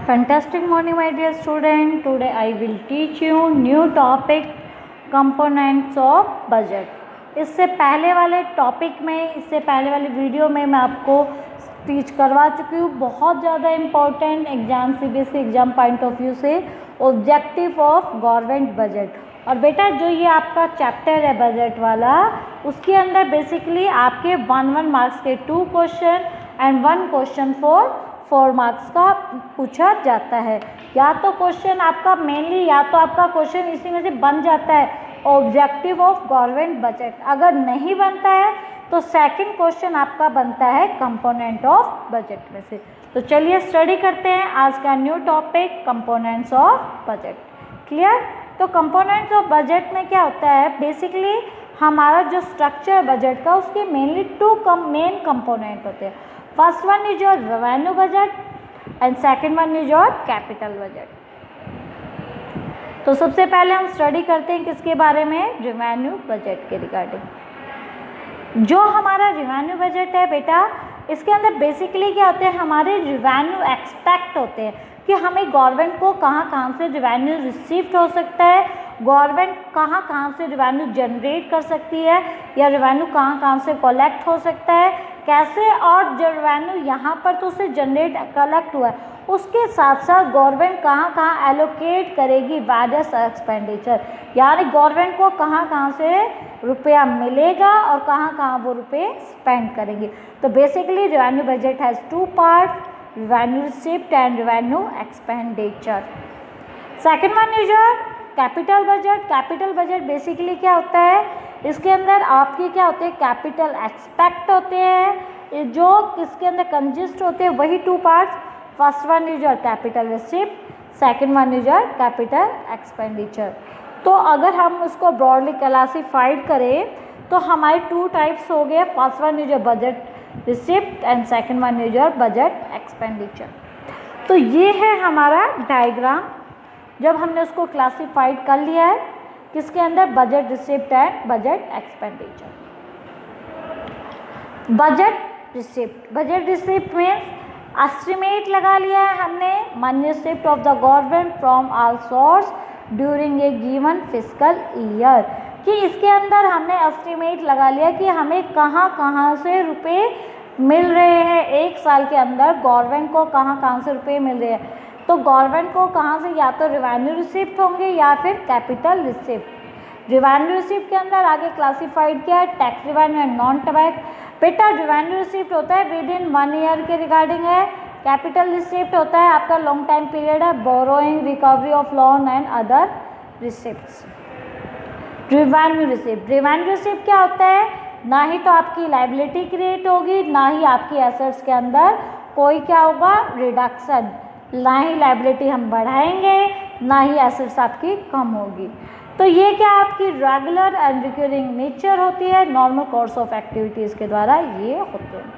Fantastic morning, my dear student. Today I will teach you new topic components of budget. इससे पहले वाले topic में, इससे पहले वाले वीडियो में मैं आपको टीच करवा चुकी हूँ। बहुत ज़्यादा important exam, CBSE exam point of view से, ऑब्जेक्टिव ऑफ गवर्नमेंट बजट। और बेटा जो ये आपका चैप्टर है बजट वाला, उसके अंदर बेसिकली आपके 1 मार्क्स के 2 question and 1 question for 4 marks का पूछा जाता है। या तो क्वेश्चन आपका मेनली, या तो आपका क्वेश्चन इसी में से बन जाता है ऑब्जेक्टिव ऑफ गवर्नमेंट बजट। अगर नहीं बनता है तो सेकंड क्वेश्चन आपका बनता है कंपोनेंट ऑफ बजट में से। तो चलिए स्टडी करते हैं आज का new topic components of budget. Clear? तो कंपोनेंट्स ऑफ बजट में क्या होता है, बेसिकली हमारा जो स्ट्रक्चर बजट का, उसके मेनली 2 मेन कंपोनेंट होते हैं। First one is your revenue budget and second one is your capital budget. तो सबसे पहले हम स्टडी करते हैं किसके बारे में, रेवेन्यू बजट के रिगार्डिंग। जो हमारा रेवेन्यू बजट है बेटा, इसके अंदर बेसिकली क्या होते हैं, हमारे रेवेन्यू एक्सपेक्ट होते हैं कि हमें गवर्नमेंट को कहाँ से रेवेन्यू रिसीव्ड हो सकता है, गवर्नमेंट कहाँ से रेवेन्यू जनरेट कर सकती है, या रेवेन्यू कहाँ से कलेक्ट हो सकता है, कैसे, और जो रेवेन्यू यहाँ पर तो उसे जनरेट कलेक्ट हुआ है, उसके साथ साथ गवर्नमेंट कहाँ एलोकेट करेगी वेरियस एक्सपेंडिचर, यानी गवर्नमेंट को कहाँ से रुपया मिलेगा और कहाँ वो रुपये स्पेंड करेंगे। तो basically revenue budget has 2 part, revenue receipt and revenue expenditure. Second one is your capital budget. Capital budget basically क्या होता है, इसके अंदर आपके क्या होते हैं, कैपिटल एक्सपेक्ट होते हैं जो किसके अंदर कंजिस्ट होते हैं, वही 2 parts. First one is your capital receipt, second one is your capital expenditure. तो अगर हम उसको ब्रॉडली क्लासिफाइड करें तो हमारे 2 टाइप्स हो गए। First one is your budget receipt and second one is your budget expenditure. तो ये है हमारा डायग्राम। जब हमने उसको क्लासिफाइड कर लिया है किसके अंदर, budget receipt and budget expenditure. Budget receipt means estimate लगा लिया है हमने, money receipt of the government from all source during a given fiscal year, कि इसके अंदर हमने एस्टिमेट लगा लिया कि हमें कहाँ से रुपए मिल रहे हैं एक साल के अंदर, गवर्नमेंट को कहाँ से रुपए मिल रहे हैं। तो गवर्नमेंट को कहाँ से, या तो रेवेन्यू रिसिप्ट होंगे या फिर कैपिटल रिसिप्ट। रेवेन्यू रिसिप्ट के अंदर आगे क्लासिफाइड किया है tax revenue and non tax. बेटा रेवेन्यू रिसिप्ट होता है विद इन 1 ईयर के रिगार्डिंग है, कैपिटल रिसिप्ट होता है आपका लॉन्ग टाइम पीरियड है, borrowing, recovery of loan and other receipts. Revenue receipt क्या होता है, ना ही तो आपकी लाइबिलिटी क्रिएट होगी, ना ही आपकी एसेट्स के अंदर कोई क्या होगा, रिडक्शन, ना ही लाइबिलिटी हम बढ़ाएंगे, ना ही एसेट्स आपकी कम होगी। तो ये क्या आपकी रेगुलर एंड रिकरिंग नेचर होती है, नॉर्मल कोर्स ऑफ एक्टिविटीज़ के द्वारा ये होते हैं।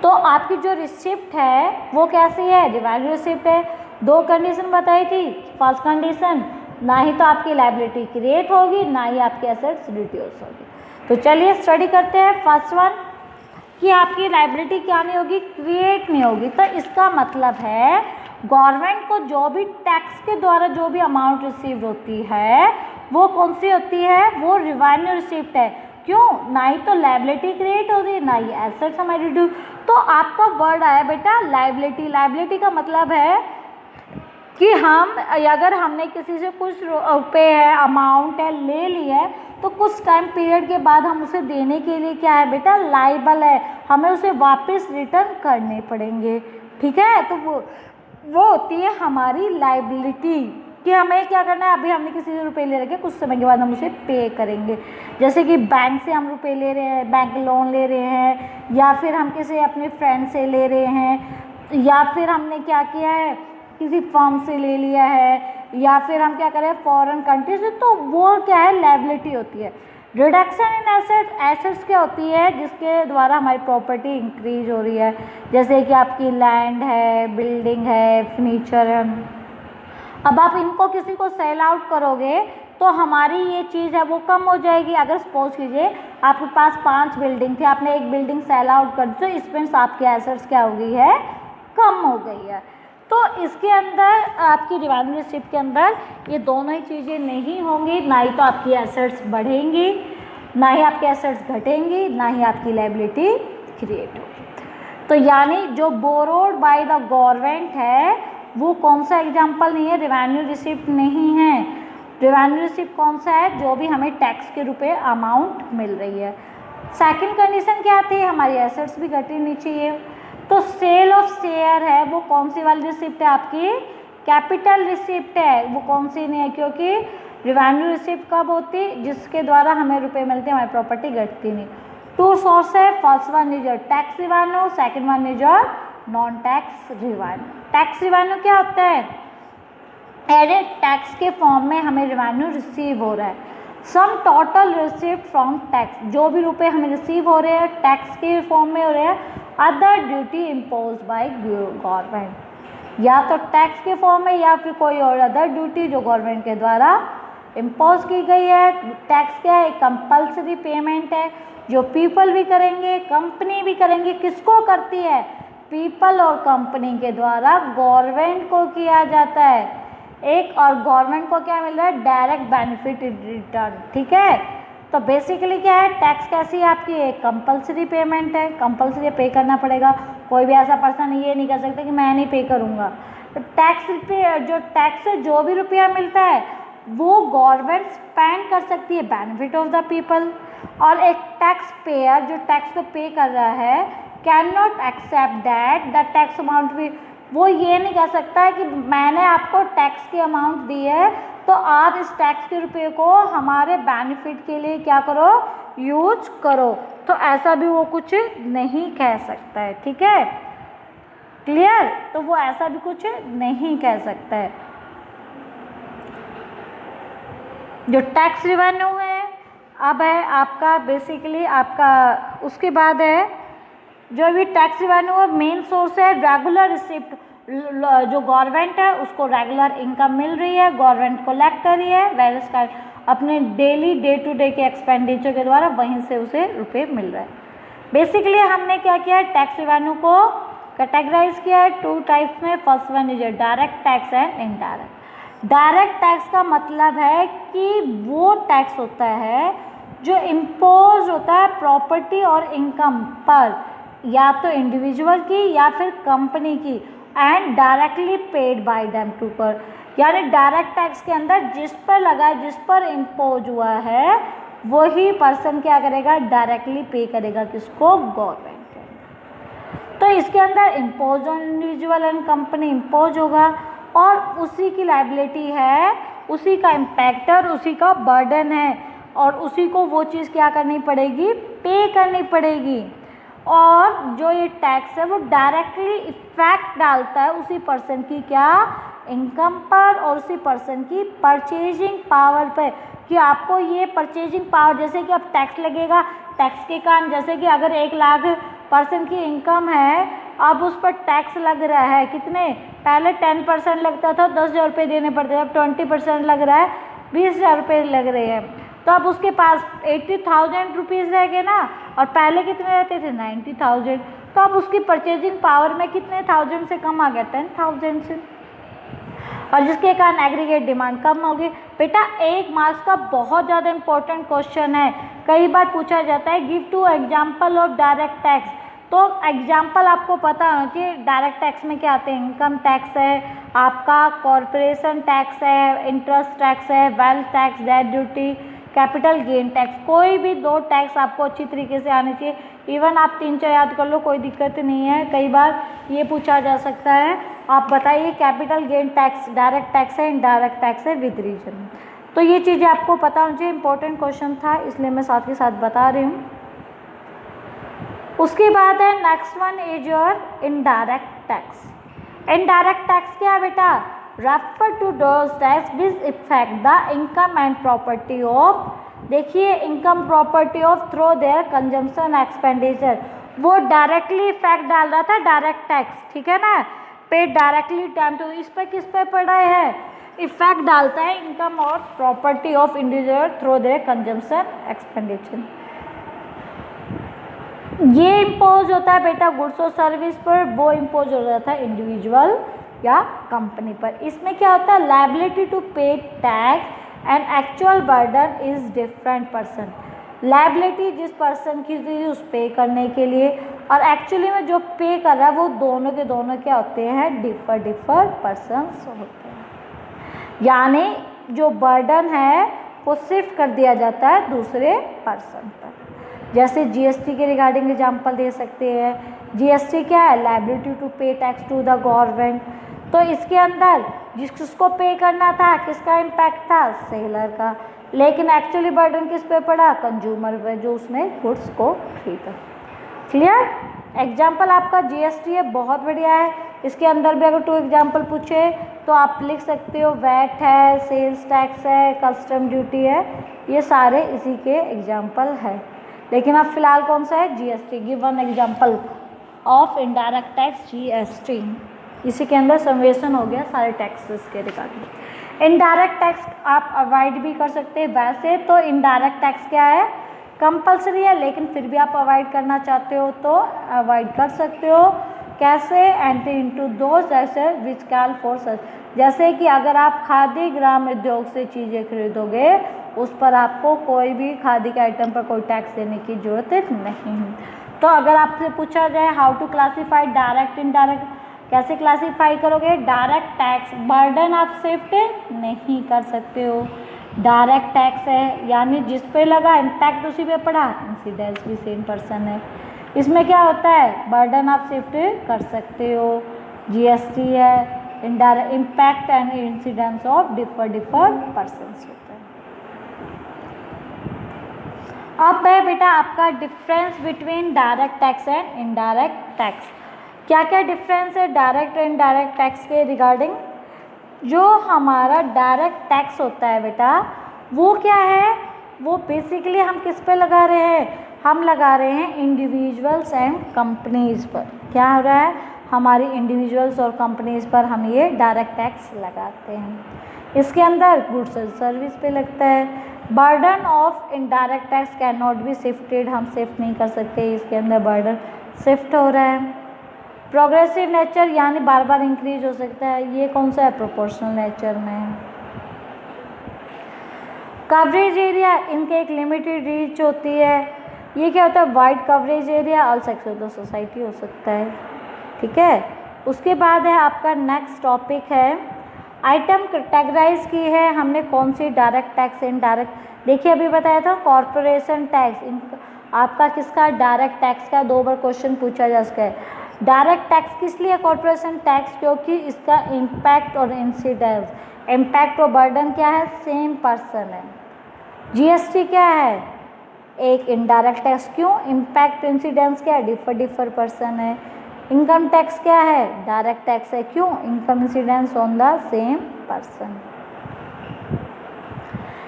तो आपकी जो रिसिप्ट है वो कैसी है, रेवेन्यू रिसिप्ट है। 2 कंडीशन बताई थी। फर्स्ट कंडीशन, ना ही तो आपकी लाइबिलिटी क्रिएट होगी, ना ही आपकी एसेट्स रिड्यूस होगी। तो चलिए स्टडी करते हैं। फर्स्ट वन कि आपकी लाइबिलिटी क्या नहीं होगी, क्रिएट नहीं होगी। तो इसका मतलब है गवर्नमेंट को जो भी टैक्स के द्वारा जो भी अमाउंट रिसीव होती है वो कौन सी होती है, वो रेवेन्यू रिसिप्ट है। क्यों, ना ही तो लाइबिलिटी क्रिएट होगी, ना ही एसेट्स हमारी रिड्यूस। तो आपका वर्ड आया बेटा लाइबिलिटी। लाइबिलिटी का मतलब है कि हम, अगर हमने किसी से कुछ रुपये है, अमाउंट है, ले लिया है, तो कुछ टाइम पीरियड के बाद हम उसे देने के लिए क्या है बेटा, लाइबल है, हमें उसे वापस रिटर्न करने पड़ेंगे। ठीक है, तो वो होती है हमारी लाइबिलिटी, कि हमें क्या करना है, अभी हमने किसी से रुपये ले रखे, कुछ समय के बाद हम उसे पे करेंगे। जैसे कि बैंक से हम रुपये ले रहे हैं, बैंक लोन ले रहे हैं, या फिर हम किसी अपने फ्रेंड से ले रहे हैं, या फिर हमने क्या किया है, किसी फर्म से ले लिया है, या फिर हम क्या करें फॉरेन कंट्री से, तो वो क्या है, लायबिलिटी होती है। रिडक्शन इन एसेट्स क्या होती है, जिसके द्वारा हमारी प्रॉपर्टी इंक्रीज हो रही है, जैसे कि आपकी लैंड है, बिल्डिंग है, फर्नीचर है। अब आप इनको किसी को सेल आउट करोगे तो हमारी ये चीज़ है वो कम हो जाएगी। अगर सपोज कीजिए आपके पास 5 बिल्डिंग थी, आपने एक बिल्डिंग सेल आउट कर दी, तो इसमें आपकी एसेट्स क्या हो गई है, कम हो गई है। तो इसके अंदर आपकी रिवेन्यू रिसिप्ट के अंदर ये दोनों ही चीज़ें नहीं होंगी, ना ही तो आपकी एसेट्स बढ़ेंगी, ना ही आपके एसेट्स घटेंगी, ना ही आपकी लायबिलिटी क्रिएट होगी। तो यानी जो बोरोड बाय द गवर्नमेंट है वो कौन सा एग्जाम्पल नहीं है, रिवेन्यू रिसिप्ट नहीं है। रिवेन्यू रिसिप्ट कौन सा है, जो भी हमें टैक्स के रुपए अमाउंट मिल रही है। सेकंड कंडीशन क्या थी, हमारी एसेट्स भी घटनी नहीं चाहिए। तो सेल ऑफ शेयर है वो कौन सी वाली रिसिप्ट है, आपकी कैपिटल रिसिप्ट है, वो कौन सी नहीं है, क्योंकि रिवेन्यू रिसिप्ट कब होती, जिसके द्वारा हमें रुपए मिलते हैं, हमारी प्रॉपर्टी घटती नहीं। टू सोर्स है, first one is your tax revenue, second one is your non tax revenue. Tax revenue क्या होता है, एडेड टैक्स के फॉर्म में हमें रिवेन्यू रिसीव हो रहा है। Sum total receipt from tax, जो भी रुपए हमें रिसीव हो रहे हैं टैक्स के फॉर्म में हो रहे हैं, other duty impose by government, या तो टैक्स के फॉर्म में या फिर कोई और अदर ड्यूटी जो गवर्नमेंट के द्वारा इम्पोज की गई है। टैक्स क्या है, कंपल्सरी पेमेंट है, जो पीपल भी करेंगे, कंपनी भी करेंगे। किसको करती है, पीपल और कंपनी के द्वारा गवर्नमेंट को किया जाता है एक, और गवर्नमेंट को क्या मिल रहा है, डायरेक्ट बेनिफिट रिटर्न। ठीक है, तो बेसिकली क्या है, टैक्स कैसी है आपकी, एक कंपल्सरी पेमेंट है, कंपल्सरी पे करना पड़ेगा। कोई भी ऐसा पर्सन ये नहीं कर सकता कि मैं नहीं पे करूँगा। तो टैक्स पे जो टैक्स से जो भी रुपया मिलता है वो गवर्नमेंट स्पेंड कर सकती है बेनिफिट ऑफ द पीपल, और एक टैक्स पेयर जो टैक्स को पे कर रहा है can not accept that the tax amount भी, वो ये नहीं कह सकता है कि मैंने आपको टैक्स की अमाउंट दी है तो आप इस टैक्स के रुपये को हमारे बेनिफिट के लिए क्या करो, यूज करो। तो ऐसा भी वो कुछ नहीं कह सकता है। ठीक है, क्लियर, तो वो ऐसा भी कुछ नहीं कह सकता है। जो टैक्स रिवेन्यू है अब है आपका बेसिकली आपका, उसके बाद है जो भी टैक्स रिवेन्यू है मेन सोर्स है रेगुलर रिसिप्ट, जो गवर्नमेंट है उसको रेगुलर इनकम मिल रही है, गवर्नमेंट कलेक्ट कर रही है वेरियस का अपने डेली डे टू डे के एक्सपेंडिचर के द्वारा, वहीं से उसे रुपए मिल रहा है। बेसिकली हमने क्या किया है, टैक्स रिवेन्यू को कैटेगराइज किया है टू टाइप्स में। First one is direct tax and indirect. Direct tax का मतलब है कि वो टैक्स होता है जो इम्पोज होता है प्रॉपर्टी और इनकम पर, या तो इंडिविजुअल की या फिर कंपनी की, and directly paid by them to पर, यानी डायरेक्ट टैक्स के अंदर जिस पर लगा है, जिस पर इम्पोज हुआ है वही पर्सन क्या करेगा, डायरेक्टली पे करेगा, किसको, गवर्नमेंट को। तो इसके अंदर impose on individual and company impose होगा, और उसी की लायबिलिटी है, उसी का इम्पैक्टर, उसी का बर्डन है, और उसी को वो चीज़ क्या करनी पड़ेगी, पे करनी पड़ेगी। और जो ये टैक्स है वो डायरेक्टली इफेक्ट डालता है उसी पर्सन की क्या, इनकम पर, और उसी पर्सन की परचेजिंग पावर पर, कि आपको ये परचेजिंग पावर, जैसे कि अब टैक्स लगेगा, टैक्स के कारण जैसे कि अगर 1 लाख पर्सन की इनकम है, अब उस पर टैक्स लग रहा है कितने, पहले 10% लगता था 10,000 रुपये देने पड़ते, अब 20% लग रहा है 20,000 रुपये लग रहे हैं। तो अब उसके पास 80,000 रुपीज़ रह गए ना, और पहले कितने रहते थे 90,000, तो अब उसकी परचेजिंग पावर में कितने थाउजेंड से कम आ गया, 10,000 से, और जिसके कारण एग्रीगेट डिमांड कम होगी। बेटा 1 मार्क्स का बहुत ज़्यादा इंपॉर्टेंट क्वेश्चन है, कई बार पूछा जाता है give 2 example of direct tax. तो एग्जाम्पल आपको पता होना चाहिए डायरेक्ट टैक्स में क्या आते हैं, इनकम टैक्स है आपका, कॉरपोरेशन टैक्स है, इंटरेस्ट टैक्स है, wealth tax, death duty, capital gain tax. कोई भी 2 टैक्स आपको अच्छी तरीके से आने चाहिए, इवन आप 3-4 याद कर लो, कोई दिक्कत नहीं है। कई बार ये पूछा जा सकता है, आप बताइए capital gain tax direct tax है, इनडायरेक्ट टैक्स है, विद रीजन। तो ये चीज़ें आपको पता होनी चाहिए, इंपॉर्टेंट क्वेश्चन था इसलिए मैं साथ के साथ बता रही हूँ। उसके बाद है next one is your indirect tax. Indirect tax क्या है बेटा, refer to those tax which affect the income and property of, देखिए income property of through their consumption expenditure, वो डायरेक्टली इफेक्ट डाल रहा था डायरेक्ट टैक्स, ठीक है ना, पे डायरेक्टली टाइम, तो इस पर किस पे पड़ा है, इफेक्ट डालता है इनकम और property of individual through their consumption expenditure. ये इम्पोज होता है बेटा गुड्स और सर्विस पर, वो इम्पोज हो रहा था इंडिविजुअल या कंपनी पर। इसमें क्या होता है, लायबिलिटी टू पे tax and actual burden is different person. Liability जिस पर्सन की थी उस पे करने के लिए, और एक्चुअली में जो पे कर रहा है वो दोनों के दोनों क्या होते हैं, डिफर पर्सन्स होते हैं। यानी जो बर्डन है वो शिफ्ट कर दिया जाता है दूसरे पर्सन पर। जैसे जीएसटी के रिगार्डिंग एग्जांपल दे सकते हैं। जीएसटी क्या है, लायबिलिटी टू पे टैक्स टू द गवर्नमेंट। तो इसके अंदर जिसको पे करना था किसका इम्पैक्ट था, सेलर का, लेकिन एक्चुअली बर्डन किस पे पड़ा, कंज्यूमर पे, जो उसने गुड्स को खरीदा। क्लियर? एग्जाम्पल आपका जीएसटी है, बहुत बढ़िया है। इसके अंदर भी अगर 2 एग्जाम्पल पूछे तो आप लिख सकते हो, वैट है, सेल्स टैक्स है, कस्टम ड्यूटी है, ये सारे इसी के एग्जाम्पल है। लेकिन अब फिलहाल कौन सा है, GST. Give one example of indirect tax, GST. इसी के अंदर सम्मेशन हो गया सारे टैक्सेस के रिगार्डिंग। इनडायरेक्ट टैक्स आप अवॉइड भी कर सकते हैं। वैसे तो इनडायरेक्ट टैक्स क्या है, कंपलसरी है, लेकिन फिर भी आप अवॉइड करना चाहते हो तो अवॉइड कर सकते हो। कैसे, entry into those access which call for such. जैसे कि अगर आप खादी ग्राम उद्योग से चीज़ें खरीदोगे उस पर आपको कोई भी खादी के आइटम पर कोई टैक्स देने की ज़रूरत नहीं है। तो अगर आपसे पूछा जाए how to classify direct indirect, कैसे क्लासीफाई करोगे, डायरेक्ट टैक्स बर्डन आप शिफ्ट नहीं कर सकते हो। डायरेक्ट टैक्स है यानी जिस पे लगा इम्पैक्ट उसी पे पड़ा, इंसिडेंस भी सेम पर्सन है। इसमें क्या होता है, बर्डन आप शिफ्ट कर सकते हो। जीएसटी है, indirect impact and incidence of differ persons होता है। अब है बेटा आपका difference between direct tax and indirect tax. क्या क्या डिफरेंस है डायरेक्ट और इनडायरेक्ट टैक्स के रिगार्डिंग। जो हमारा डायरेक्ट टैक्स होता है बेटा वो क्या है, वो बेसिकली हम किस पे लगा रहे हैं, हम लगा रहे हैं इंडिविजुअल्स एंड कंपनीज पर। क्या हो रहा है, हमारी इंडिविजुअल्स और कंपनीज पर हम ये डायरेक्ट टैक्स लगाते हैं। इसके अंदर गुड्स एंड सर्विस पे लगता है। Burden of indirect tax can not be shifted, हम शिफ्ट नहीं कर सकते, इसके अंदर बर्डन शिफ्ट हो रहा है। प्रोग्रेसिव नेचर यानी बार बार इंक्रीज हो सकता है, ये कौन सा है, प्रोपोर्शनल नेचर में। कवरेज एरिया, इनके एक लिमिटेड रीच होती है। ये क्या होता है, wide coverage area, all sector of the society हो सकता है। ठीक है, उसके बाद है आपका नेक्स्ट टॉपिक है आइटम कैटेगराइज की है हमने कौन सी, डायरेक्ट टैक्स इनडायरेक्ट। देखिए अभी बताया था कॉर्पोरेशन टैक्स, आपका किसका, डायरेक्ट टैक्स का 2 बार क्वेश्चन पूछा जा सकता है। डायरेक्ट टैक्स किस लिए कॉर्पोरेशन टैक्स, क्योंकि इसका इम्पैक्ट और इंसिडेंस, इम्पैक्ट और बर्डन क्या है, सेम पर्सन है। जीएसटी क्या है, एक इनडायरेक्ट टैक्स, क्यों, इम्पैक्ट इंसिडेंस क्या है, डिफर पर्सन है। इनकम टैक्स क्या है, डायरेक्ट टैक्स है, क्यों, income incidence on the same person.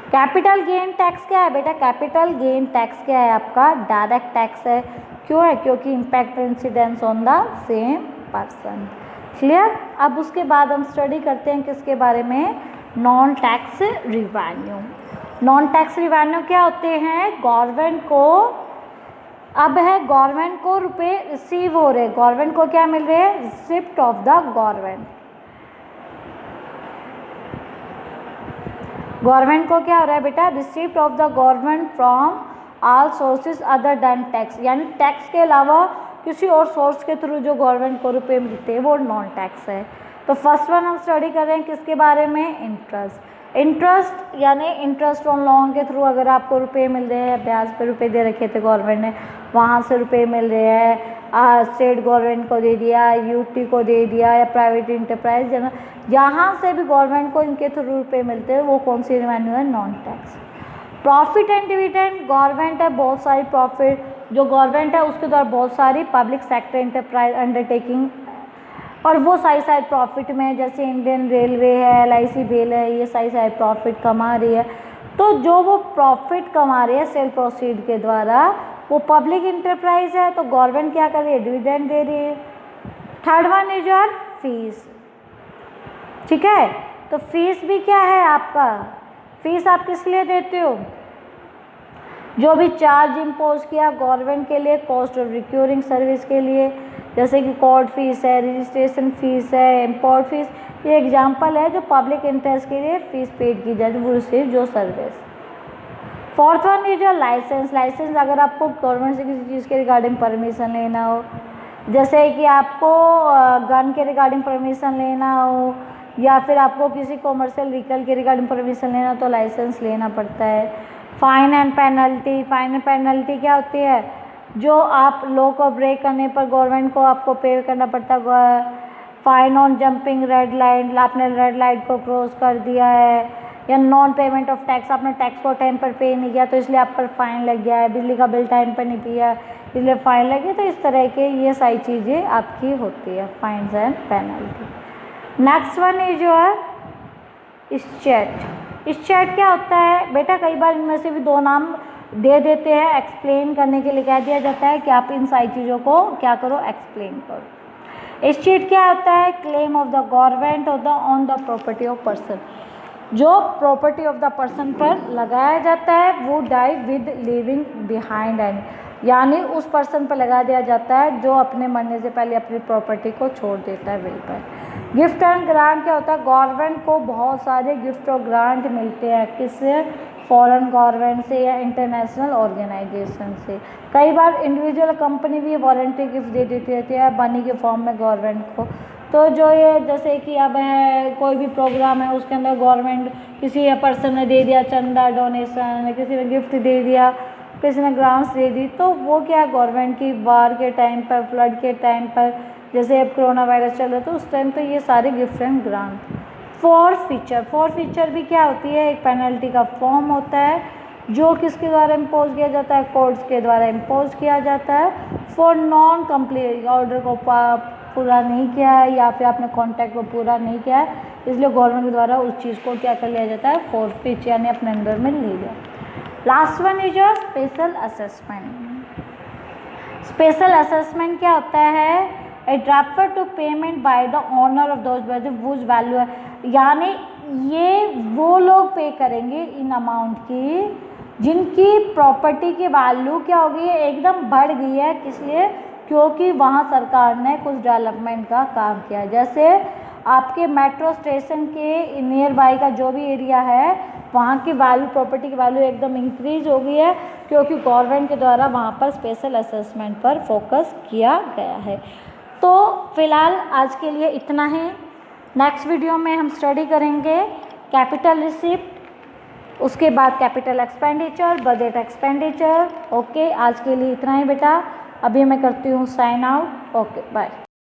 Capital gain tax क्या है बेटा, कैपिटल गेन टैक्स क्या है आपका, डायरेक्ट टैक्स है, क्यों है, क्योंकि impact incidence on the same person. Clear. अब उसके बाद हम स्टडी करते हैं किसके बारे में, non tax revenue. Non tax revenue क्या होते हैं, गवर्नमेंट को, अब है गवर्नमेंट को रुपए रिसीव हो रहे, गवर्नमेंट को क्या मिल रहे हैं, receipt of the government. Government को क्या हो रहा है बेटा, receipt of the government from all sources other than tax, यानी टैक्स के अलावा किसी और सोर्स के थ्रू जो गवर्नमेंट को रुपए मिलते हैं वो नॉन टैक्स है। तो फर्स्ट वन हम स्टडी कर रहे हैं किसके बारे में, इंटरेस्ट। इंटरेस्ट यानी इंटरेस्ट ऑन लोन के थ्रू अगर आपको रुपए मिल रहे हैं, ब्याज पे रुपए दे रखे थे गवर्नमेंट ने, वहाँ से रुपए मिल रहे हैं, स्टेट गवर्नमेंट को दे दिया, यूटी को दे दिया, या प्राइवेट इंटरप्राइज, जहाँ से भी गवर्नमेंट को इनके थ्रू रुपए मिलते हैं वो कौन सी रेवेन्यू है, non tax. Profit and dividend, government है बहुत सारी प्रॉफिट, जो गवर्नमेंट है उसके द्वारा बहुत सारी पब्लिक सेक्टर इंटरप्राइज अंडरटेकिंग, और वो सारी प्रॉफिट में, जैसे इंडियन रेलवे है, LIC बेल है, ये सारी प्रॉफिट कमा रही है। तो जो वो प्रॉफिट कमा रही है सेल प्रोसीड के द्वारा, वो पब्लिक इंटरप्राइज है, तो गवर्नमेंट क्या कर रही है, डिविडेंड दे रही है। Third one is your fees. ठीक है, तो फीस भी क्या है आपका, फीस आप किस लिए देते हो, जो भी चार्ज इम्पोज किया गवर्नमेंट के लिए, कॉस्ट ऑफ रिक्यूरिंग सर्विस के लिए, जैसे कि कोर्ट फीस है, रजिस्ट्रेशन फ़ीस है, इम्पोर्ट फीस, ये एग्जाम्पल है जो पब्लिक इंटरेस्ट के लिए फ़ीस पेड की जाती है, वो रिसीव जो service. Fourth one is your licence. Licence अगर आपको गवर्नमेंट से किसी चीज़ के रिगार्डिंग परमिशन लेना हो, जैसे कि आपको गन के रिगार्डिंग परमिशन लेना हो या फिर आपको किसी कॉमर्शियल व्हीकल के रिगार्डिंग परमिशन लेना तो लाइसेंस लेना पड़ता है। Fine and penalty. Fine and penalty क्या होती है? जो आप लॉ को ब्रेक करने पर गवर्नमेंट को आपको पे करना पड़ता है। Fine on jumping red light, आपने रेड लाइट को क्रॉस कर दिया है, या नॉन पेमेंट ऑफ टैक्स, आपने टैक्स को टाइम पर पे नहीं किया तो इसलिए आप पर फ़ाइन लग गया है, बिजली का बिल टाइम पर नहीं दिया इसलिए फ़ाइन लगी। तो इस तरह के ये सारी चीज़ें आपकी होती है, fines and penalty. Next one is your state. State क्या होता है बेटा? कई बार इनमें से भी दो नाम दे देते हैं, एक्सप्लेन करने के लिए कह दिया जाता है कि आप इन सारी चीज़ों को क्या करो, एक्सप्लेन करो। स्टेट क्या होता है? Claim of the government on the property of person. जो प्रॉपर्टी ऑफ द पर्सन पर लगाया जाता है वो die with living behind and, यानी उस पर्सन पर लगा दिया जाता है जो अपने मरने से पहले अपनी प्रॉपर्टी को छोड़ देता है विल पर। गिफ्ट एंड ग्रांट क्या होता है? गवर्नमेंट को बहुत सारे गिफ्ट और ग्रांट मिलते हैं, किससे? फॉरेन गवर्नमेंट से या इंटरनेशनल ऑर्गेनाइजेशन से। कई बार इंडिविजुअल कंपनी भी वॉलंटरी गिफ्ट दे देती है मनी के फॉर्म में गवर्नमेंट को। तो जो ये जैसे कि अब है कोई भी प्रोग्राम है उसके अंदर गवर्नमेंट किसी पर्सन ने दे दिया चंदा, डोनेशन, किसी ने गिफ्ट दे दिया, किसी ने ग्रांट्स दे दी, तो वो क्या गवर्नमेंट की वार के टाइम पर, फ्लड के टाइम पर, जैसे अब कोरोना वायरस चल रहा था उस टाइम तो ये सारे गिफ्ट एंड ग्रांट। फॉरफीचर भी क्या होती है? एक पेनल्टी का फॉर्म होता है जो किसके द्वारा इम्पोज किया जाता है? कोर्ट्स के द्वारा इम्पोज किया जाता है फॉर नॉन कंप्लीट, ऑर्डर को पूरा नहीं किया है या फिर आपने कॉन्ट्रैक्ट को पूरा नहीं किया है, इसलिए गवर्नमेंट के द्वारा उस चीज़ को क्या कर लिया जाता है? फॉरफीच, यानी अपने अंडर में ले लिया। Last one is your special assessment. Special assessment क्या होता है? A transfer to payment by the owner of those whose value है, यानी ये वो लोग पे करेंगे इन अमाउंट की जिनकी प्रॉपर्टी की वैल्यू क्या हो गई है? एकदम बढ़ गई है। किस लिए? क्योंकि वहाँ सरकार ने कुछ डेवलपमेंट का काम किया। जैसे आपके मेट्रो स्टेशन के नियर बाई का जो भी एरिया है वहाँ की वैल्यू, प्रॉपर्टी की वैल्यू एकदम इंक्रीज हो गई है क्योंकि गवर्नमेंट के द्वारा वहाँ पर स्पेशल असेसमेंट पर फोकस किया गया है। तो फिलहाल आज के लिए इतना ही। नेक्स्ट वीडियो में हम स्टडी करेंगे कैपिटल रिसिप्ट, उसके बाद capital expenditure, budget expenditure. Okay, आज के लिए इतना ही बेटा। अभी मैं करती हूँ साइन आउट। Okay, bye.